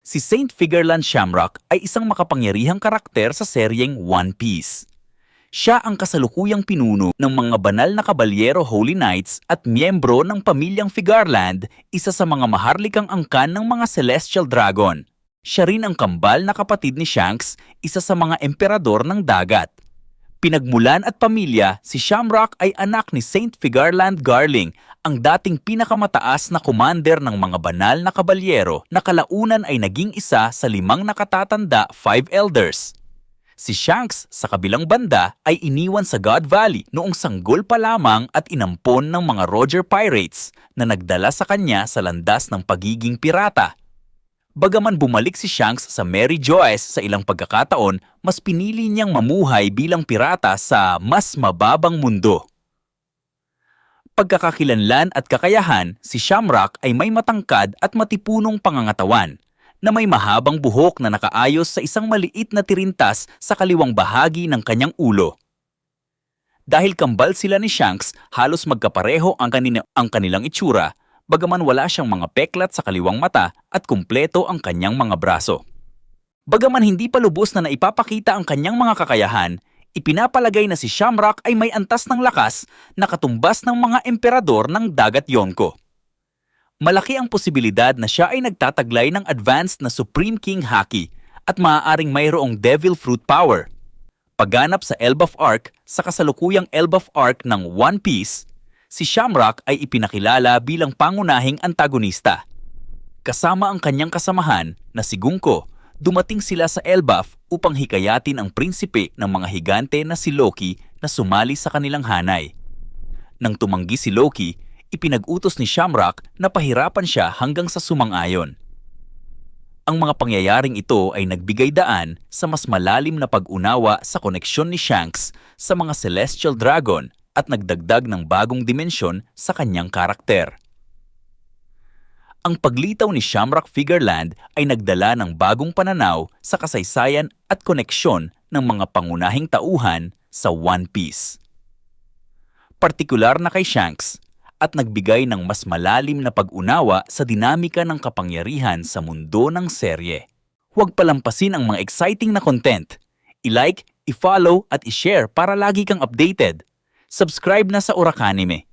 Si Saint Figureland Shamrock ay isang makapangyarihang karakter sa seryeng One Piece. Siya ang kasalukuyang pinuno ng mga banal na kabalyero Holy Knights at miyembro ng pamilyang Figarland, isa sa mga maharlikang angkan ng mga Celestial Dragon. Siya rin ang kambal na kapatid ni Shanks, isa sa mga emperador ng dagat. Pinagmulan at pamilya, si Shamrock ay anak ni Saint Figarland Garling, ang dating pinakamataas na commander ng mga banal na kabalyero na kalaunan ay naging isa sa 5 nakatatanda 5 elders. Si Shanks, sa kabilang banda, ay iniwan sa God Valley noong sanggol pa lamang at inampon ng mga Roger Pirates na nagdala sa kanya sa landas ng pagiging pirata. Bagaman bumalik si Shanks sa Mary Joyce sa ilang pagkakataon, mas pinili niyang mamuhay bilang pirata sa mas mababang mundo. Pagkakakilanlan at kakayahan, si Shamrock ay may matangkad at matipunong pangangatawan na may mahabang buhok na nakaayos sa isang maliit na tirintas sa kaliwang bahagi ng kanyang ulo. Dahil kambal sila ni Shanks, halos magkapareho ang kanilang itsura, bagaman wala siyang mga peklat sa kaliwang mata at kumpleto ang kanyang mga braso. Bagaman hindi pa lubos na naipapakita ang kanyang mga kakayahan, ipinapalagay na si Shamrock ay may antas ng lakas na katumbas ng mga emperador ng dagat Yonko. Malaki ang posibilidad na siya ay nagtataglay ng advanced na Supreme King Haki at maaaring mayroong Devil Fruit Power. Pagganap sa Elbaf Arc, sa kasalukuyang Elbaf Arc ng One Piece, si Shamrock ay ipinakilala bilang pangunahing antagonista. Kasama ang kanyang kasamahan na si Gunko, dumating sila sa Elbaf upang hikayatin ang prinsipe ng mga higante na si Loki na sumali sa kanilang hanay. Nang tumanggi si Loki, ipinag-utos ni Shamrock na pahirapan siya hanggang sa sumang-ayon. Ang mga pangyayaring ito ay nagbigay daan sa mas malalim na pag-unawa sa koneksyon ni Shanks sa mga Celestial Dragon at nagdagdag ng bagong dimensyon sa kanyang karakter. Ang paglitaw ni Shamrock Figureland ay nagdala ng bagong pananaw sa kasaysayan at koneksyon ng mga pangunahing tauhan sa One Piece. Partikular na kay Shanks, at nagbigay ng mas malalim na pag-unawa sa dinamika ng kapangyarihan sa mundo ng serye. Huwag palampasin ang mga exciting na content. I-like, i-follow at i-share para lagi kang updated. Subscribe na sa Orakanime